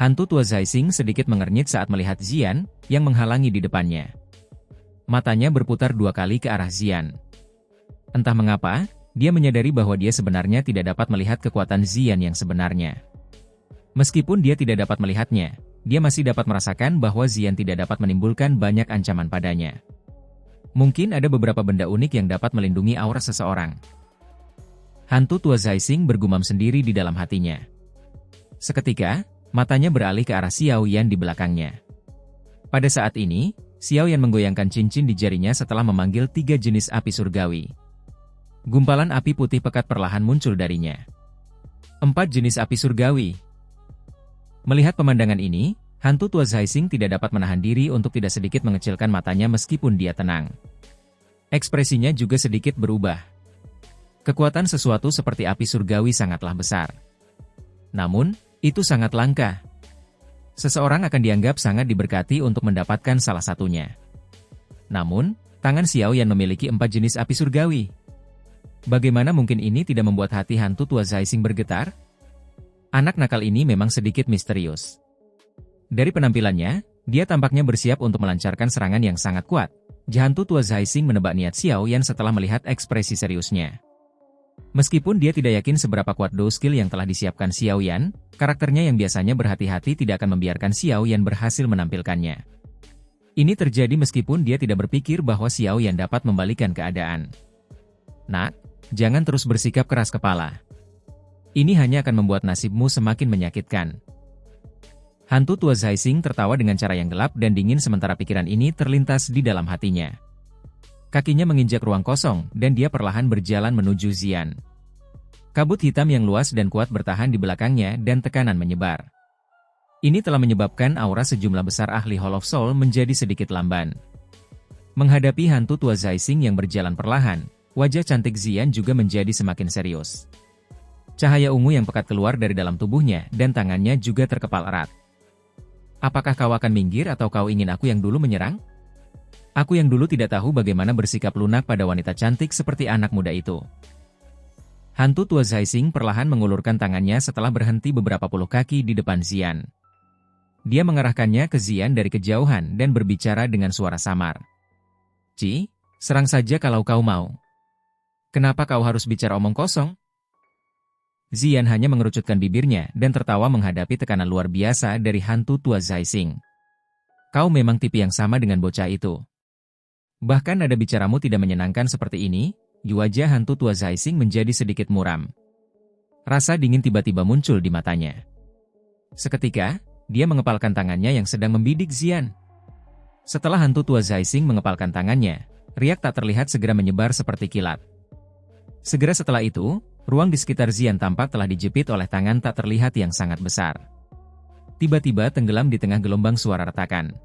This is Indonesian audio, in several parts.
Hantu tua Zaising sedikit mengernyit saat melihat Xian, yang menghalangi di depannya. Matanya berputar 2 kali ke arah Xian. Entah mengapa, dia menyadari bahwa dia sebenarnya tidak dapat melihat kekuatan Xian yang sebenarnya. Meskipun dia tidak dapat melihatnya, dia masih dapat merasakan bahwa Xian tidak dapat menimbulkan banyak ancaman padanya. Mungkin ada beberapa benda unik yang dapat melindungi aura seseorang. Hantu tua Zaising bergumam sendiri di dalam hatinya. Seketika, matanya beralih ke arah Xiao Yan di belakangnya. Pada saat ini, Xiao Yan menggoyangkan cincin di jarinya setelah memanggil 3 jenis api surgawi. Gumpalan api putih pekat perlahan muncul darinya. 4 jenis api surgawi. Melihat pemandangan ini, hantu tua Zaising tidak dapat menahan diri untuk tidak sedikit mengecilkan matanya meskipun dia tenang. Ekspresinya juga sedikit berubah. Kekuatan sesuatu seperti api surgawi sangatlah besar. Namun, itu sangat langka. Seseorang akan dianggap sangat diberkati untuk mendapatkan salah satunya. Namun, tangan Xiao Yan memiliki 4 jenis api surgawi. Bagaimana mungkin ini tidak membuat hati hantu tua Zaising bergetar? Anak nakal ini memang sedikit misterius. Dari penampilannya, dia tampaknya bersiap untuk melancarkan serangan yang sangat kuat. Hantu tua Zaising menebak niat Xiao Yan setelah melihat ekspresi seriusnya. Meskipun dia tidak yakin seberapa kuat do skill yang telah disiapkan Xiao Yan, karakternya yang biasanya berhati-hati tidak akan membiarkan Xiao Yan berhasil menampilkannya. Ini terjadi meskipun dia tidak berpikir bahwa Xiao Yan dapat membalikan keadaan. Nak, jangan terus bersikap keras kepala. Ini hanya akan membuat nasibmu semakin menyakitkan. Hantu tua Zaising tertawa dengan cara yang gelap dan dingin sementara pikiran ini terlintas di dalam hatinya. Kakinya menginjak ruang kosong, dan dia perlahan berjalan menuju Xian. Kabut hitam yang luas dan kuat bertahan di belakangnya dan tekanan menyebar. Ini telah menyebabkan aura sejumlah besar ahli Hall of Soul menjadi sedikit lamban. Menghadapi hantu tua Zaising yang berjalan perlahan, wajah cantik Xian juga menjadi semakin serius. Cahaya ungu yang pekat keluar dari dalam tubuhnya dan tangannya juga terkepal erat. Apakah kau akan minggir atau kau ingin aku yang dulu menyerang? Aku yang dulu tidak tahu bagaimana bersikap lunak pada wanita cantik seperti anak muda itu. Hantu tua Zaising perlahan mengulurkan tangannya setelah berhenti beberapa puluh kaki di depan Xian. Dia mengarahkannya ke Xian dari kejauhan dan berbicara dengan suara samar. "Ci, serang saja kalau kau mau. Kenapa kau harus bicara omong kosong?" Xian hanya mengerucutkan bibirnya dan tertawa menghadapi tekanan luar biasa dari hantu tua Zaising. "Kau memang tipe yang sama dengan bocah itu. Bahkan nada bicaramu tidak menyenangkan seperti ini." Wajah hantu tua Zaising menjadi sedikit muram. Rasa dingin tiba-tiba muncul di matanya. Seketika, dia mengepalkan tangannya yang sedang membidik Xian. Setelah hantu tua Zaising mengepalkan tangannya, riak tak terlihat segera menyebar seperti kilat. Segera setelah itu, ruang di sekitar Xian tampak telah dijepit oleh tangan tak terlihat yang sangat besar. Tiba-tiba tenggelam di tengah gelombang suara retakan.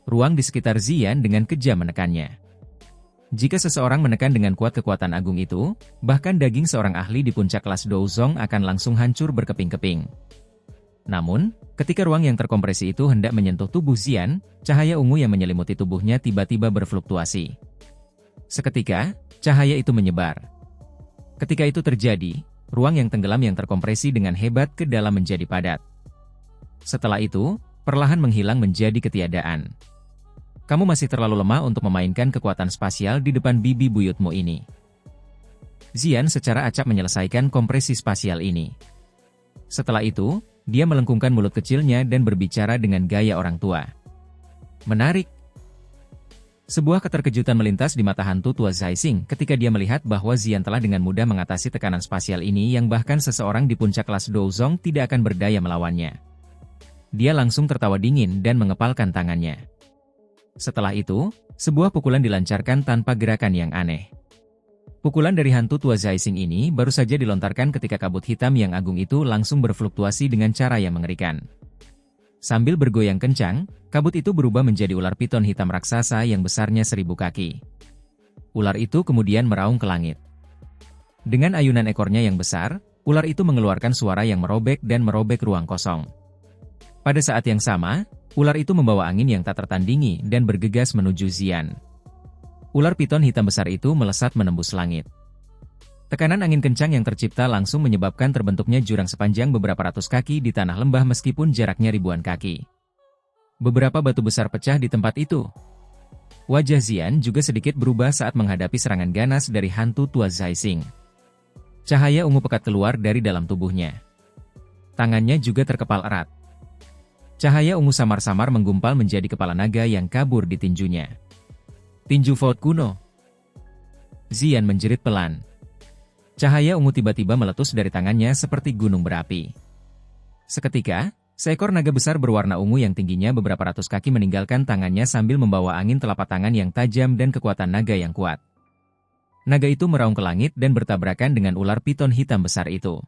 Ruang di sekitar Xian dengan kejam menekannya. Jika seseorang menekan dengan kuat kekuatan agung itu, bahkan daging seorang ahli di puncak kelas Douzong akan langsung hancur berkeping-keping. Namun, ketika ruang yang terkompresi itu hendak menyentuh tubuh Xian, cahaya ungu yang menyelimuti tubuhnya tiba-tiba berfluktuasi. Seketika, cahaya itu menyebar. Ketika itu terjadi, ruang yang tenggelam yang terkompresi dengan hebat ke dalam menjadi padat. Setelah itu, perlahan menghilang menjadi ketiadaan. Kamu masih terlalu lemah untuk memainkan kekuatan spasial di depan bibi buyutmu ini. Xian secara acak menyelesaikan kompresi spasial ini. Setelah itu, dia melengkungkan mulut kecilnya dan berbicara dengan gaya orang tua. Menarik. Sebuah keterkejutan melintas di mata hantu tua Zaising ketika dia melihat bahwa Xian telah dengan mudah mengatasi tekanan spasial ini yang bahkan seseorang di puncak kelas Douzong tidak akan berdaya melawannya. Dia langsung tertawa dingin dan mengepalkan tangannya. Setelah itu, sebuah pukulan dilancarkan tanpa gerakan yang aneh. Pukulan dari hantu tua Zaising ini baru saja dilontarkan ketika kabut hitam yang agung itu langsung berfluktuasi dengan cara yang mengerikan. Sambil bergoyang kencang, kabut itu berubah menjadi ular piton hitam raksasa yang besarnya 1000 kaki. Ular itu kemudian meraung ke langit. Dengan ayunan ekornya yang besar, ular itu mengeluarkan suara yang merobek dan merobek ruang kosong. Pada saat yang sama, ular itu membawa angin yang tak tertandingi dan bergegas menuju Xian. Ular piton hitam besar itu melesat menembus langit. Tekanan angin kencang yang tercipta langsung menyebabkan terbentuknya jurang sepanjang beberapa ratus kaki di tanah lembah meskipun jaraknya ribuan kaki. Beberapa batu besar pecah di tempat itu. Wajah Xian juga sedikit berubah saat menghadapi serangan ganas dari hantu tua Zaising. Cahaya ungu pekat keluar dari dalam tubuhnya. Tangannya juga terkepal erat. Cahaya ungu samar-samar menggumpal menjadi kepala naga yang kabur di tinjunya. Tinju Faut kuno. Xian menjerit pelan. Cahaya ungu tiba-tiba meletus dari tangannya seperti gunung berapi. Seketika, seekor naga besar berwarna ungu yang tingginya beberapa ratus kaki meninggalkan tangannya sambil membawa angin telapak tangan yang tajam dan kekuatan naga yang kuat. Naga itu meraung ke langit dan bertabrakan dengan ular piton hitam besar itu.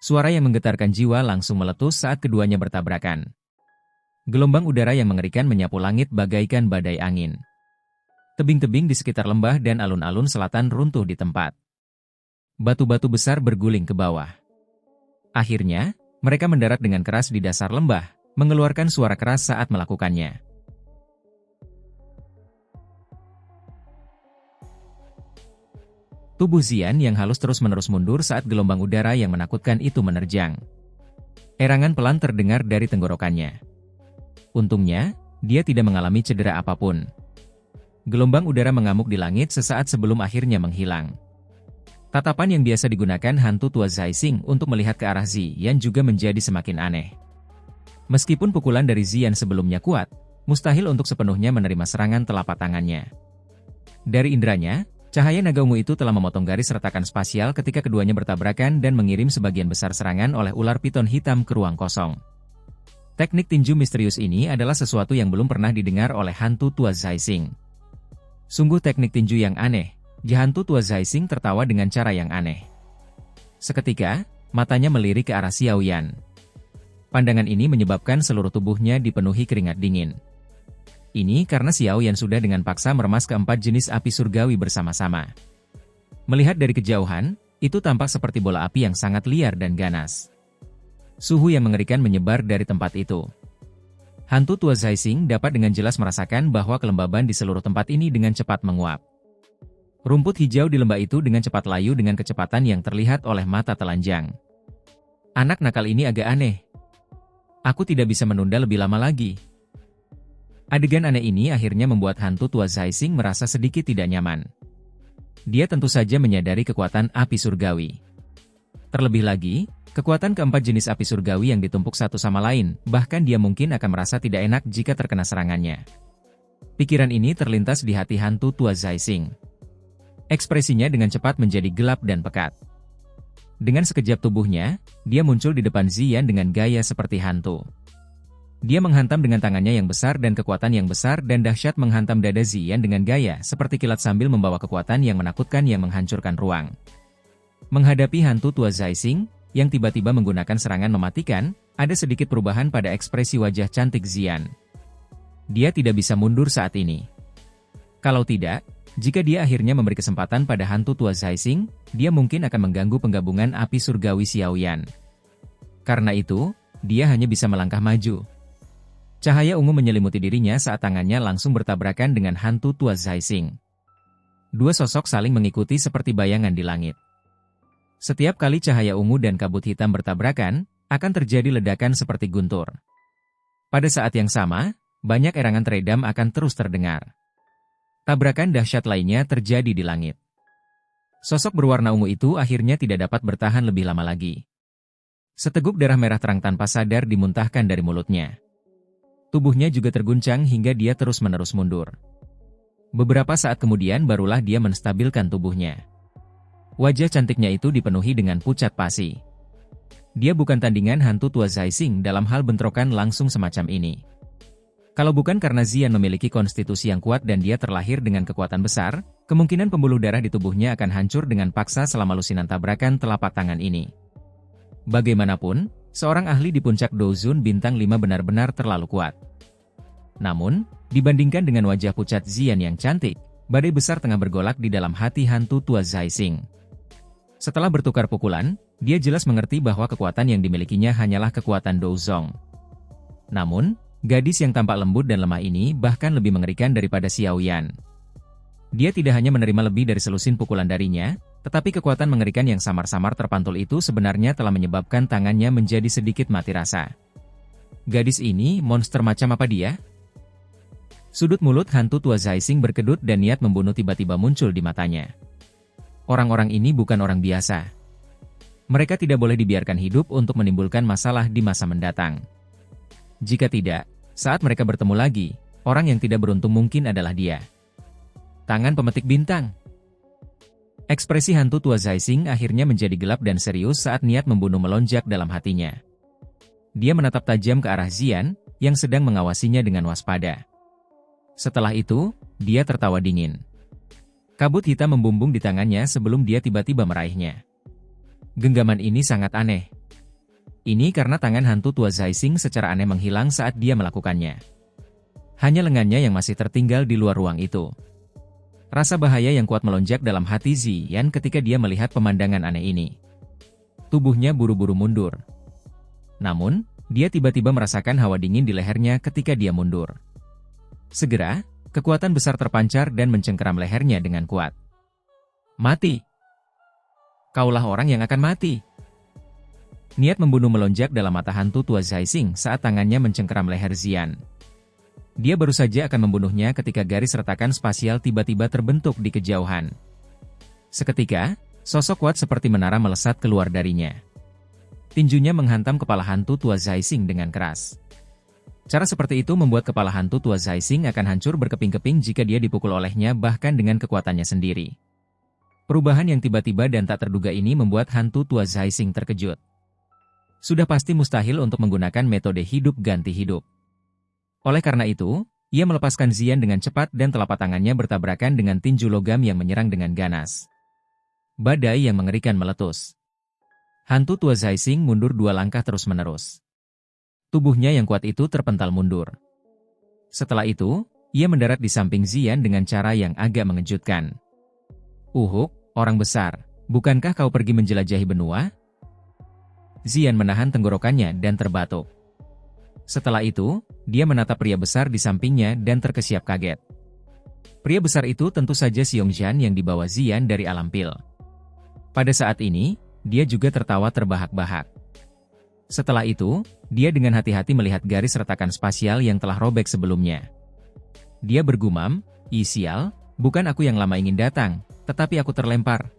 Suara yang menggetarkan jiwa langsung meletus saat keduanya bertabrakan. Gelombang udara yang mengerikan menyapu langit bagaikan badai angin. Tebing-tebing di sekitar lembah dan alun-alun selatan runtuh di tempat. Batu-batu besar berguling ke bawah. Akhirnya, mereka mendarat dengan keras di dasar lembah, mengeluarkan suara keras saat melakukannya. Tubuh Xian yang halus terus-menerus mundur saat gelombang udara yang menakutkan itu menerjang. Erangan pelan terdengar dari tenggorokannya. Untungnya, dia tidak mengalami cedera apapun. Gelombang udara mengamuk di langit sesaat sebelum akhirnya menghilang. Tatapan yang biasa digunakan hantu tua Zaising untuk melihat ke arah Xian juga menjadi semakin aneh. Meskipun pukulan dari Xian sebelumnya kuat, mustahil untuk sepenuhnya menerima serangan telapak tangannya. Dari inderanya, cahaya naga ungu itu telah memotong garis retakan spasial ketika keduanya bertabrakan dan mengirim sebagian besar serangan oleh ular piton hitam ke ruang kosong. Teknik tinju misterius ini adalah sesuatu yang belum pernah didengar oleh hantu tua Zaising. Sungguh teknik tinju yang aneh. Hantu tua Zaising tertawa dengan cara yang aneh. Seketika, matanya melirik ke arah Xiaoyan. Pandangan ini menyebabkan seluruh tubuhnya dipenuhi keringat dingin. Ini karena Xiaoyan sudah dengan paksa meremas keempat jenis api surgawi bersama-sama. Melihat dari kejauhan, itu tampak seperti bola api yang sangat liar dan ganas. Suhu yang mengerikan menyebar dari tempat itu. Hantu tua Zaising dapat dengan jelas merasakan bahwa kelembaban di seluruh tempat ini dengan cepat menguap. Rumput hijau di lembah itu dengan cepat layu dengan kecepatan yang terlihat oleh mata telanjang. Anak nakal ini agak aneh. Aku tidak bisa menunda lebih lama lagi. Adegan aneh ini akhirnya membuat hantu tua Zaising merasa sedikit tidak nyaman. Dia tentu saja menyadari kekuatan api surgawi. Terlebih lagi, kekuatan keempat jenis api surgawi yang ditumpuk satu sama lain, bahkan dia mungkin akan merasa tidak enak jika terkena serangannya. Pikiran ini terlintas di hati hantu tua Zaising. Ekspresinya dengan cepat menjadi gelap dan pekat. Dengan sekejap tubuhnya, dia muncul di depan Xian dengan gaya seperti hantu. Dia menghantam dengan tangannya yang besar dan kekuatan yang besar dan dahsyat menghantam dada Xian dengan gaya seperti kilat sambil membawa kekuatan yang menakutkan yang menghancurkan ruang. Menghadapi hantu tua Zaising, yang tiba-tiba menggunakan serangan mematikan, ada sedikit perubahan pada ekspresi wajah cantik Xian. Dia tidak bisa mundur saat ini. Kalau tidak, jika dia akhirnya memberi kesempatan pada hantu tua Zaising, dia mungkin akan mengganggu penggabungan api surgawi Xiaoyan. Karena itu, dia hanya bisa melangkah maju. Cahaya ungu menyelimuti dirinya saat tangannya langsung bertabrakan dengan hantu tua Zaising. Dua sosok saling mengikuti seperti bayangan di langit. Setiap kali cahaya ungu dan kabut hitam bertabrakan, akan terjadi ledakan seperti guntur. Pada saat yang sama, banyak erangan teredam akan terus terdengar. Tabrakan dahsyat lainnya terjadi di langit. Sosok berwarna ungu itu akhirnya tidak dapat bertahan lebih lama lagi. Seteguk darah merah terang tanpa sadar dimuntahkan dari mulutnya. Tubuhnya juga terguncang hingga dia terus-menerus mundur. Beberapa saat kemudian barulah dia menstabilkan tubuhnya. Wajah cantiknya itu dipenuhi dengan pucat pasi. Dia bukan tandingan hantu tua Zaising dalam hal bentrokan langsung semacam ini. Kalau bukan karena Xian memiliki konstitusi yang kuat dan dia terlahir dengan kekuatan besar, kemungkinan pembuluh darah di tubuhnya akan hancur dengan paksa selama lusinan tabrakan telapak tangan ini. Bagaimanapun, seorang ahli di puncak Douzun bintang 5 benar-benar terlalu kuat. Namun, dibandingkan dengan wajah pucat Xian yang cantik, badai besar tengah bergolak di dalam hati hantu tua Zaising. Setelah bertukar pukulan, dia jelas mengerti bahwa kekuatan yang dimilikinya hanyalah kekuatan Douzong. Namun, gadis yang tampak lembut dan lemah ini bahkan lebih mengerikan daripada Xiaoyan. Dia tidak hanya menerima lebih dari selusin pukulan darinya, tetapi kekuatan mengerikan yang samar-samar terpantul itu sebenarnya telah menyebabkan tangannya menjadi sedikit mati rasa. Gadis ini monster macam apa dia? Sudut mulut hantu tua Zaising berkedut dan niat membunuh tiba-tiba muncul di matanya. Orang-orang ini bukan orang biasa. Mereka tidak boleh dibiarkan hidup untuk menimbulkan masalah di masa mendatang. Jika tidak, saat mereka bertemu lagi, orang yang tidak beruntung mungkin adalah dia. Tangan pemetik bintang. Ekspresi hantu tua Zaising akhirnya menjadi gelap dan serius saat niat membunuh melonjak dalam hatinya. Dia menatap tajam ke arah Zian, yang sedang mengawasinya dengan waspada. Setelah itu, dia tertawa dingin. Kabut hitam membumbung di tangannya sebelum dia tiba-tiba meraihnya. Genggaman ini sangat aneh. Ini karena tangan hantu tua Zaising secara aneh menghilang saat dia melakukannya. Hanya lengannya yang masih tertinggal di luar ruang itu. Rasa bahaya yang kuat melonjak dalam hati Zian ketika dia melihat pemandangan aneh ini. Tubuhnya buru-buru mundur. Namun, dia tiba-tiba merasakan hawa dingin di lehernya ketika dia mundur. Segera, kekuatan besar terpancar dan mencengkeram lehernya dengan kuat. Mati! Kaulah orang yang akan mati! Niat membunuh melonjak dalam mata hantu tua Zaising saat tangannya mencengkeram leher Zian. Dia baru saja akan membunuhnya ketika garis retakan spasial tiba-tiba terbentuk di kejauhan. Seketika, sosok kuat seperti menara melesat keluar darinya. Tinjunya menghantam kepala hantu tua Zaising dengan keras. Cara seperti itu membuat kepala hantu tua Zaising akan hancur berkeping-keping jika dia dipukul olehnya bahkan dengan kekuatannya sendiri. Perubahan yang tiba-tiba dan tak terduga ini membuat hantu tua Zaising terkejut. Sudah pasti mustahil untuk menggunakan metode hidup ganti hidup. Oleh karena itu, ia melepaskan Zian dengan cepat dan telapak tangannya bertabrakan dengan tinju logam yang menyerang dengan ganas. Badai yang mengerikan meletus. Hantu tua Zaising mundur 2 langkah terus-menerus. Tubuhnya yang kuat itu terpental mundur. Setelah itu, ia mendarat di samping Zian dengan cara yang agak mengejutkan. Uhuk, orang besar, bukankah kau pergi menjelajahi benua? Zian menahan tenggorokannya dan terbatuk. Setelah itu, dia menatap pria besar di sampingnya dan terkesiap kaget. Pria besar itu tentu saja Xiongjian yang dibawa Zian dari alam pil. Pada saat ini, dia juga tertawa terbahak-bahak. Setelah itu, dia dengan hati-hati melihat garis retakan spasial yang telah robek sebelumnya. Dia bergumam, sial, bukan aku yang lama ingin datang, tetapi aku terlempar.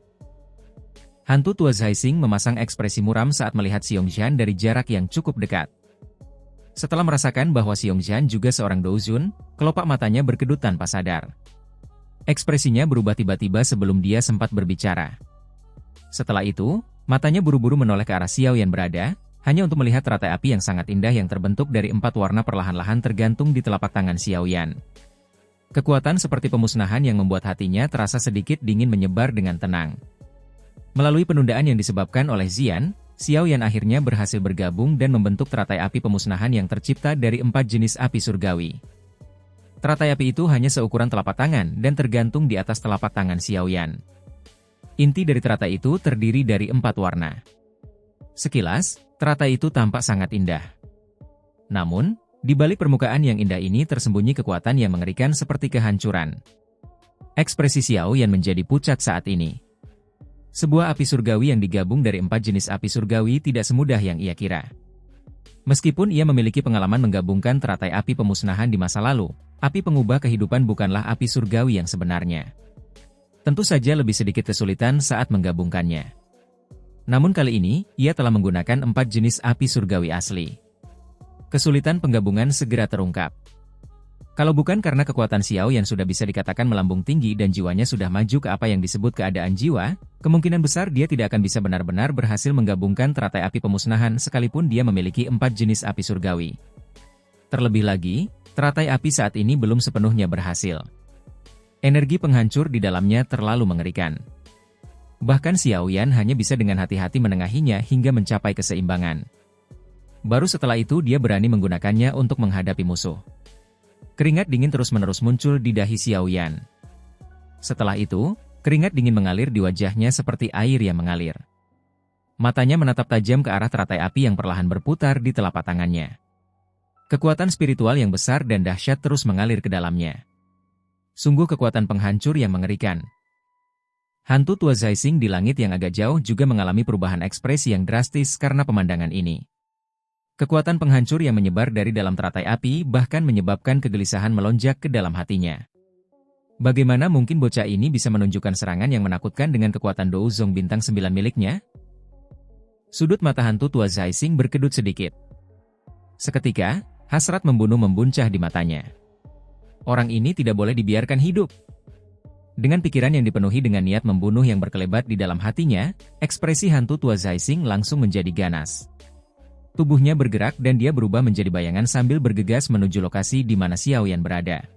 Hantu tua Zaising memasang ekspresi muram saat melihat Xiongjian dari jarak yang cukup dekat. Setelah merasakan bahwa Xiongjian juga seorang doujun, kelopak matanya berkedut tanpa sadar. Ekspresinya berubah tiba-tiba sebelum dia sempat berbicara. Setelah itu, matanya buru-buru menoleh ke arah Xiao Yan berada, hanya untuk melihat teratai api yang sangat indah yang terbentuk dari 4 warna perlahan-lahan tergantung di telapak tangan Xiao Yan. Kekuatan seperti pemusnahan yang membuat hatinya terasa sedikit dingin menyebar dengan tenang. Melalui penundaan yang disebabkan oleh Zian, Xiao Yan akhirnya berhasil bergabung dan membentuk teratai api pemusnahan yang tercipta dari 4 jenis api surgawi. Teratai api itu hanya seukuran telapak tangan dan tergantung di atas telapak tangan Xiao Yan. Inti dari teratai itu terdiri dari 4 warna. Sekilas, teratai itu tampak sangat indah. Namun, di balik permukaan yang indah ini tersembunyi kekuatan yang mengerikan seperti kehancuran. Ekspresi Xiao Yan menjadi pucat saat ini. Sebuah api surgawi yang digabung dari 4 jenis api surgawi tidak semudah yang ia kira. Meskipun ia memiliki pengalaman menggabungkan teratai api pemusnahan di masa lalu, api pengubah kehidupan bukanlah api surgawi yang sebenarnya. Tentu saja lebih sedikit kesulitan saat menggabungkannya. Namun kali ini, ia telah menggunakan 4 jenis api surgawi asli. Kesulitan penggabungan segera terungkap. Kalau bukan karena kekuatan Xiao yang sudah bisa dikatakan melambung tinggi dan jiwanya sudah maju ke apa yang disebut keadaan jiwa, kemungkinan besar dia tidak akan bisa benar-benar berhasil menggabungkan teratai api pemusnahan sekalipun dia memiliki 4 jenis api surgawi. Terlebih lagi, teratai api saat ini belum sepenuhnya berhasil. Energi penghancur di dalamnya terlalu mengerikan. Bahkan Xiao Yan hanya bisa dengan hati-hati menengahinya hingga mencapai keseimbangan. Baru setelah itu dia berani menggunakannya untuk menghadapi musuh. Keringat dingin terus-menerus muncul di dahi Xiao Yan. Setelah itu, keringat dingin mengalir di wajahnya seperti air yang mengalir. Matanya menatap tajam ke arah teratai api yang perlahan berputar di telapak tangannya. Kekuatan spiritual yang besar dan dahsyat terus mengalir ke dalamnya. Sungguh kekuatan penghancur yang mengerikan. Hantu tua Zaising di langit yang agak jauh juga mengalami perubahan ekspresi yang drastis karena pemandangan ini. Kekuatan penghancur yang menyebar dari dalam teratai api bahkan menyebabkan kegelisahan melonjak ke dalam hatinya. Bagaimana mungkin bocah ini bisa menunjukkan serangan yang menakutkan dengan kekuatan Douzong bintang 9 miliknya? Sudut mata hantu tua Zaising berkedut sedikit. Seketika, hasrat membunuh membuncah di matanya. Orang ini tidak boleh dibiarkan hidup. Dengan pikiran yang dipenuhi dengan niat membunuh yang berkelebat di dalam hatinya, ekspresi hantu tua Zaising langsung menjadi ganas. Tubuhnya bergerak dan dia berubah menjadi bayangan sambil bergegas menuju lokasi di mana Xiao Yan berada.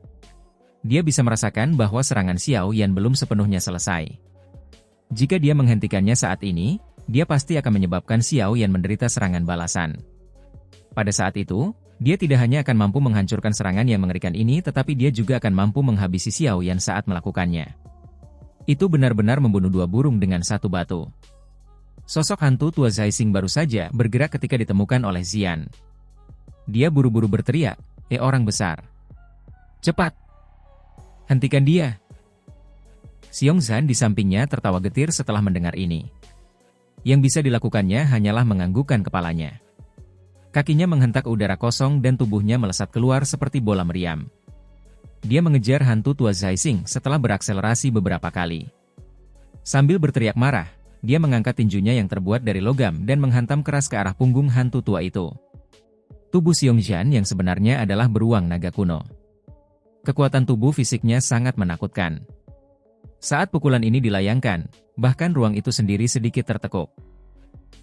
Dia bisa merasakan bahwa serangan Xiao Yan belum sepenuhnya selesai. Jika dia menghentikannya saat ini, dia pasti akan menyebabkan Xiao Yan menderita serangan balasan. Pada saat itu, dia tidak hanya akan mampu menghancurkan serangan yang mengerikan ini, tetapi dia juga akan mampu menghabisi Xiao Yan saat melakukannya. Itu benar-benar membunuh dua burung dengan satu batu. Sosok hantu tua Zaising baru saja bergerak ketika ditemukan oleh Xian. Dia buru-buru berteriak, orang besar! Cepat! Hentikan dia!" Xiongzhan di sampingnya tertawa getir setelah mendengar ini. Yang bisa dilakukannya hanyalah menganggukkan kepalanya. Kakinya menghentak udara kosong dan tubuhnya melesat keluar seperti bola meriam. Dia mengejar hantu tua Zaising setelah berakselerasi beberapa kali. Sambil berteriak marah, dia mengangkat tinjunya yang terbuat dari logam dan menghantam keras ke arah punggung hantu tua itu. Tubuh Xiongzhan yang sebenarnya adalah beruang naga kuno. Kekuatan tubuh fisiknya sangat menakutkan. Saat pukulan ini dilayangkan, bahkan ruang itu sendiri sedikit tertekuk.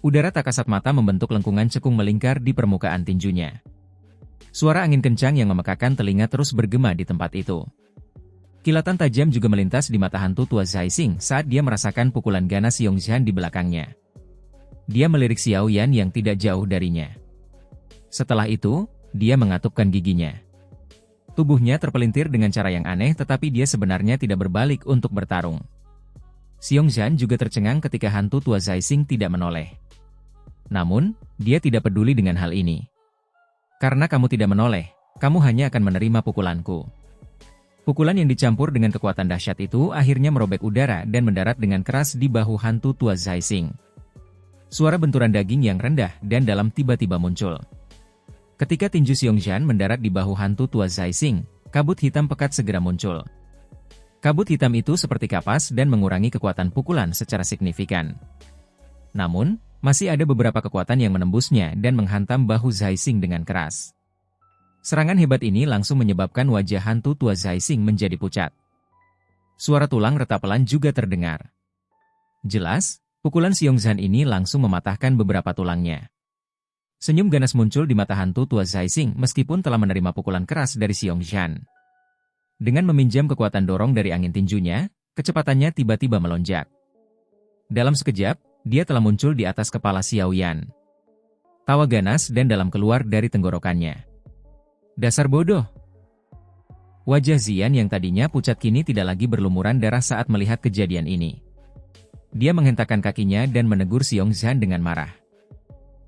Udara tak kasat mata membentuk lengkungan cekung melingkar di permukaan tinjunya. Suara angin kencang yang memekakan telinga terus bergema di tempat itu. Kilatan tajam juga melintas di mata hantu tua Zaising saat dia merasakan pukulan ganas Xiongzhan di belakangnya. Dia melirik Xiao Yan yang tidak jauh darinya. Setelah itu, dia mengatupkan giginya. Tubuhnya terpelintir dengan cara yang aneh, tetapi dia sebenarnya tidak berbalik untuk bertarung. Xiongzhan juga tercengang ketika hantu tua Zaising tidak menoleh. Namun, dia tidak peduli dengan hal ini. Karena kamu tidak menoleh, kamu hanya akan menerima pukulanku. Pukulan yang dicampur dengan kekuatan dahsyat itu akhirnya merobek udara dan mendarat dengan keras di bahu hantu tua Zaising. Suara benturan daging yang rendah dan dalam tiba-tiba muncul. Ketika tinju Xiongzhan mendarat di bahu hantu tua Zaising, kabut hitam pekat segera muncul. Kabut hitam itu seperti kapas dan mengurangi kekuatan pukulan secara signifikan. Namun, masih ada beberapa kekuatan yang menembusnya dan menghantam bahu Zaising dengan keras. Serangan hebat ini langsung menyebabkan wajah hantu tua Zaising menjadi pucat. Suara tulang retak pelan juga terdengar. Jelas, pukulan Xiongzhan ini langsung mematahkan beberapa tulangnya. Senyum ganas muncul di mata hantu tua Zaising meskipun telah menerima pukulan keras dari Xiongzhan. Dengan meminjam kekuatan dorong dari angin tinjunya, kecepatannya tiba-tiba melonjak. Dalam sekejap, dia telah muncul di atas kepala Xiao Yan. Tawa ganas dan dalam keluar dari tenggorokannya. Dasar bodoh! Wajah Xian yang tadinya pucat kini tidak lagi berlumuran darah saat melihat kejadian ini. Dia menghentakkan kakinya dan menegur Xiongzhan dengan marah.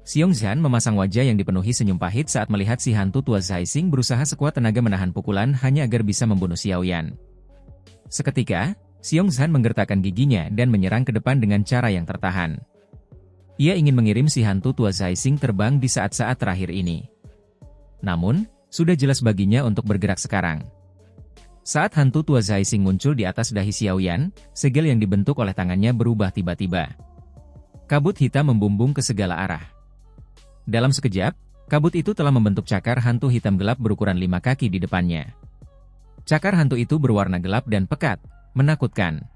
Xiongzhan memasang wajah yang dipenuhi senyum pahit saat melihat si hantu tua Zaising berusaha sekuat tenaga menahan pukulan hanya agar bisa membunuh Xiao Yan. Seketika, Xiongzhan menggertakkan giginya dan menyerang ke depan dengan cara yang tertahan. Ia ingin mengirim si hantu tua Zaising terbang di saat-saat terakhir ini. Namun, sudah jelas baginya untuk bergerak sekarang. Saat hantu tua Zaising muncul di atas dahi Xiao Yan, segel yang dibentuk oleh tangannya berubah tiba-tiba. Kabut hitam membumbung ke segala arah. Dalam sekejap, kabut itu telah membentuk cakar hantu hitam gelap berukuran 5 kaki di depannya. Cakar hantu itu berwarna gelap dan pekat, menakutkan.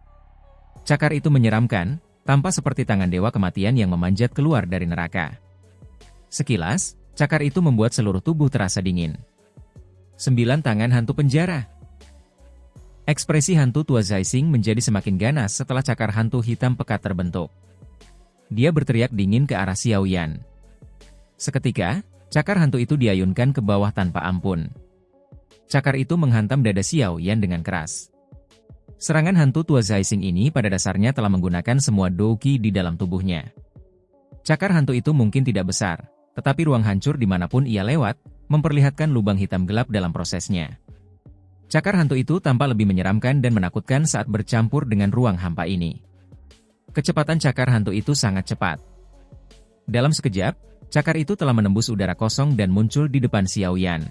Cakar itu menyeramkan, tampak seperti tangan dewa kematian yang memanjat keluar dari neraka. Sekilas, cakar itu membuat seluruh tubuh terasa dingin. 9 tangan hantu penjara. Ekspresi hantu tua Zaising menjadi semakin ganas setelah cakar hantu hitam pekat terbentuk. Dia berteriak dingin ke arah Xiao Yan. Seketika, cakar hantu itu diayunkan ke bawah tanpa ampun. Cakar itu menghantam dada Xiao Yan dengan keras. Serangan hantu tua Zaising ini pada dasarnya telah menggunakan semua douqi di dalam tubuhnya. Cakar hantu itu mungkin tidak besar, tetapi ruang hancur dimanapun ia lewat, memperlihatkan lubang hitam gelap dalam prosesnya. Cakar hantu itu tampak lebih menyeramkan dan menakutkan saat bercampur dengan ruang hampa ini. Kecepatan cakar hantu itu sangat cepat. Dalam sekejap, cakar itu telah menembus udara kosong dan muncul di depan Xiaoyan.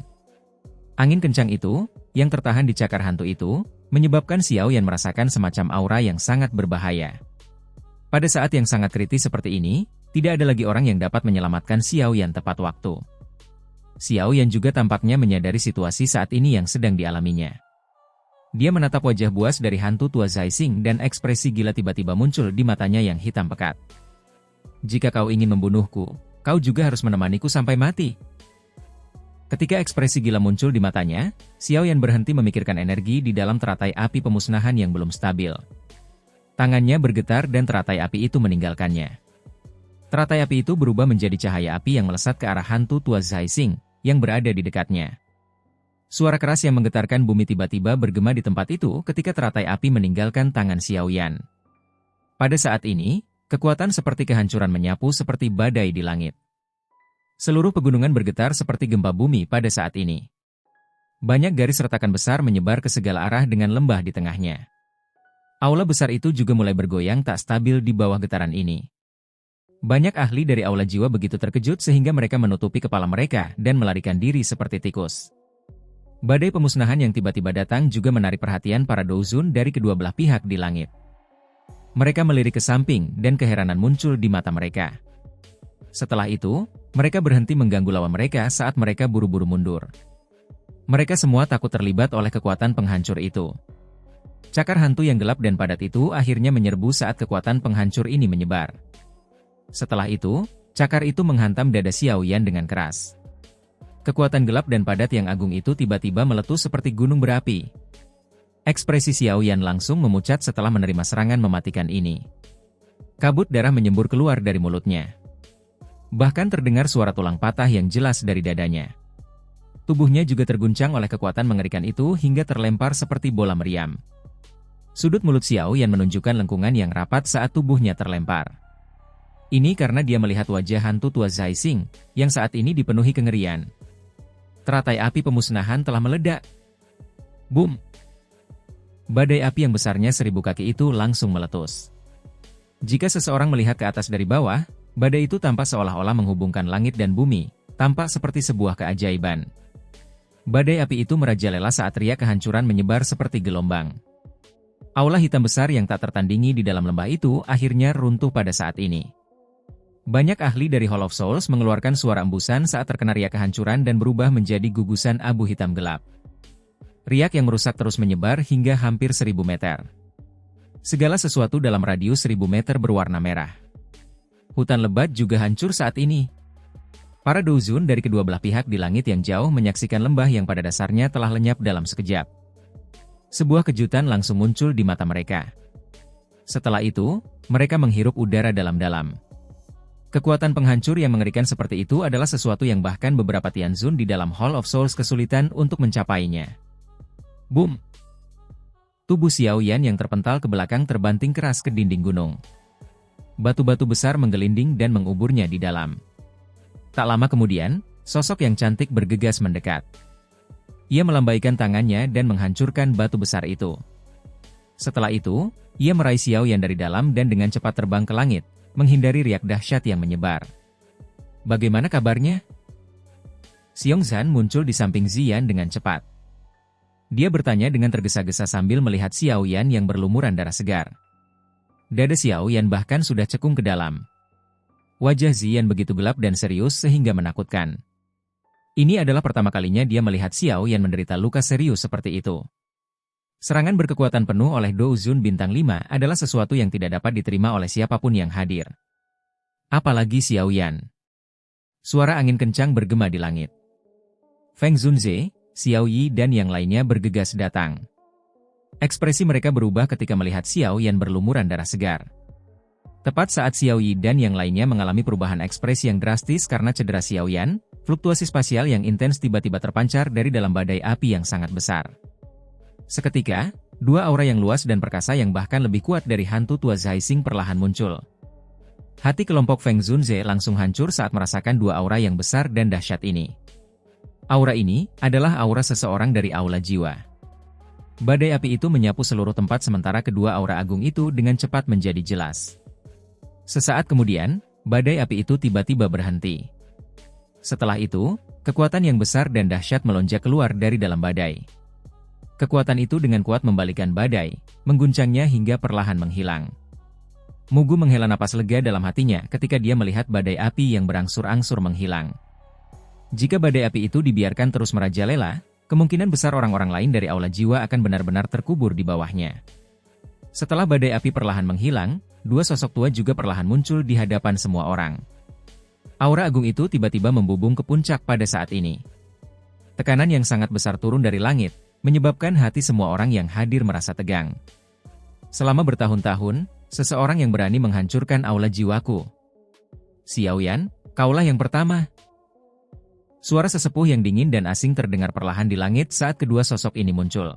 Angin kencang itu, yang tertahan di cakar hantu itu, menyebabkan Xiaoyan merasakan semacam aura yang sangat berbahaya. Pada saat yang sangat kritis seperti ini, tidak ada lagi orang yang dapat menyelamatkan Xiaoyan tepat waktu. Xiaoyan juga tampaknya menyadari situasi saat ini yang sedang dialaminya. Dia menatap wajah buas dari hantu tua Zaising dan ekspresi gila tiba-tiba muncul di matanya yang hitam pekat. Jika kau ingin membunuhku, kau juga harus menemaniku sampai mati. Ketika ekspresi gila muncul di matanya, Xiaoyan berhenti memikirkan energi di dalam teratai api pemusnahan yang belum stabil. Tangannya bergetar dan teratai api itu meninggalkannya. Teratai api itu berubah menjadi cahaya api yang melesat ke arah hantu tua Zaising yang berada di dekatnya. Suara keras yang menggetarkan bumi tiba-tiba bergema di tempat itu ketika teratai api meninggalkan tangan Xiaoyan. Pada saat ini, kekuatan seperti kehancuran menyapu seperti badai di langit. Seluruh pegunungan bergetar seperti gempa bumi pada saat ini. Banyak garis retakan besar menyebar ke segala arah dengan lembah di tengahnya. Aula besar itu juga mulai bergoyang tak stabil di bawah getaran ini. Banyak ahli dari aula jiwa begitu terkejut sehingga mereka menutupi kepala mereka dan melarikan diri seperti tikus. Badai pemusnahan yang tiba-tiba datang juga menarik perhatian para douzun dari kedua belah pihak di langit. Mereka melirik ke samping dan keheranan muncul di mata mereka. Setelah itu, mereka berhenti mengganggu lawan mereka saat mereka buru-buru mundur. Mereka semua takut terlibat oleh kekuatan penghancur itu. Cakar hantu yang gelap dan padat itu akhirnya menyerbu saat kekuatan penghancur ini menyebar. Setelah itu, cakar itu menghantam dada Xiaoyan dengan keras. Kekuatan gelap dan padat yang agung itu tiba-tiba meletus seperti gunung berapi. Ekspresi Xiaoyan langsung memucat setelah menerima serangan mematikan ini. Kabut darah menyembur keluar dari mulutnya. Bahkan terdengar suara tulang patah yang jelas dari dadanya. Tubuhnya juga terguncang oleh kekuatan mengerikan itu hingga terlempar seperti bola meriam. Sudut mulut Xiaoyan menunjukkan lengkungan yang rapat saat tubuhnya terlempar. Ini karena dia melihat wajah hantu tua Zaising, yang saat ini dipenuhi kengerian. Teratai api pemusnahan telah meledak. Boom! Badai api yang besarnya 1000 kaki itu langsung meletus. Jika seseorang melihat ke atas dari bawah, badai itu tampak seolah-olah menghubungkan langit dan bumi, tampak seperti sebuah keajaiban. Badai api itu merajalela saat riak kehancuran menyebar seperti gelombang. Aula hitam besar yang tak tertandingi di dalam lembah itu akhirnya runtuh pada saat ini. Banyak ahli dari Hall of Souls mengeluarkan suara embusan saat terkena riak kehancuran dan berubah menjadi gugusan abu hitam gelap. Riak yang merusak terus menyebar hingga hampir 1000 meter. Segala sesuatu dalam radius 1000 meter berwarna merah. Hutan lebat juga hancur saat ini. Para douzun dari kedua belah pihak di langit yang jauh menyaksikan lembah yang pada dasarnya telah lenyap dalam sekejap. Sebuah kejutan langsung muncul di mata mereka. Setelah itu, mereka menghirup udara dalam-dalam. Kekuatan penghancur yang mengerikan seperti itu adalah sesuatu yang bahkan beberapa Tianzun di dalam Hall of Souls kesulitan untuk mencapainya. Boom! Tubuh Xiaoyan yang terpental ke belakang terbanting keras ke dinding gunung. Batu-batu besar menggelinding dan menguburnya di dalam. Tak lama kemudian, sosok yang cantik bergegas mendekat. Ia melambaikan tangannya dan menghancurkan batu besar itu. Setelah itu, ia meraih Xiaoyan dari dalam dan dengan cepat terbang ke langit, menghindari riak dahsyat yang menyebar. Bagaimana kabarnya? Xiongzhan muncul di samping Ziyan dengan cepat. Dia bertanya dengan tergesa-gesa sambil melihat Xiaoyan yang berlumuran darah segar. Dada Xiaoyan bahkan sudah cekung ke dalam. Wajah Ziyan begitu gelap dan serius sehingga menakutkan. Ini adalah pertama kalinya dia melihat Xiaoyan menderita luka serius seperti itu. Serangan berkekuatan penuh oleh douzun bintang 5 adalah sesuatu yang tidak dapat diterima oleh siapapun yang hadir. Apalagi Xiaoyan. Suara angin kencang bergema di langit. Feng Zunze, Xiao Yi dan yang lainnya bergegas datang. Ekspresi mereka berubah ketika melihat Xiaoyan berlumuran darah segar. Tepat saat Xiao Yi dan yang lainnya mengalami perubahan ekspresi yang drastis karena cedera Xiaoyan, fluktuasi spasial yang intens tiba-tiba terpancar dari dalam badai api yang sangat besar. Seketika, dua aura yang luas dan perkasa yang bahkan lebih kuat dari hantu tua Zaising perlahan muncul. Hati kelompok Feng Zunze langsung hancur saat merasakan dua aura yang besar dan dahsyat ini. Aura ini adalah aura seseorang dari aula jiwa. Badai api itu menyapu seluruh tempat sementara kedua aura agung itu dengan cepat menjadi jelas. Sesaat kemudian, badai api itu tiba-tiba berhenti. Setelah itu, kekuatan yang besar dan dahsyat melonjak keluar dari dalam badai. Kekuatan itu dengan kuat membalikan badai, mengguncangnya hingga perlahan menghilang. Mugu menghela napas lega dalam hatinya ketika dia melihat badai api yang berangsur-angsur menghilang. Jika badai api itu dibiarkan terus merajalela, kemungkinan besar orang-orang lain dari aula jiwa akan benar-benar terkubur di bawahnya. Setelah badai api perlahan menghilang, dua sosok tua juga perlahan muncul di hadapan semua orang. Aura agung itu tiba-tiba membubung ke puncak pada saat ini. Tekanan yang sangat besar turun dari langit, menyebabkan hati semua orang yang hadir merasa tegang. Selama bertahun-tahun, seseorang yang berani menghancurkan aula jiwaku. Xiaoyan, kaulah yang pertama. Suara sesepuh yang dingin dan asing terdengar perlahan di langit saat kedua sosok ini muncul.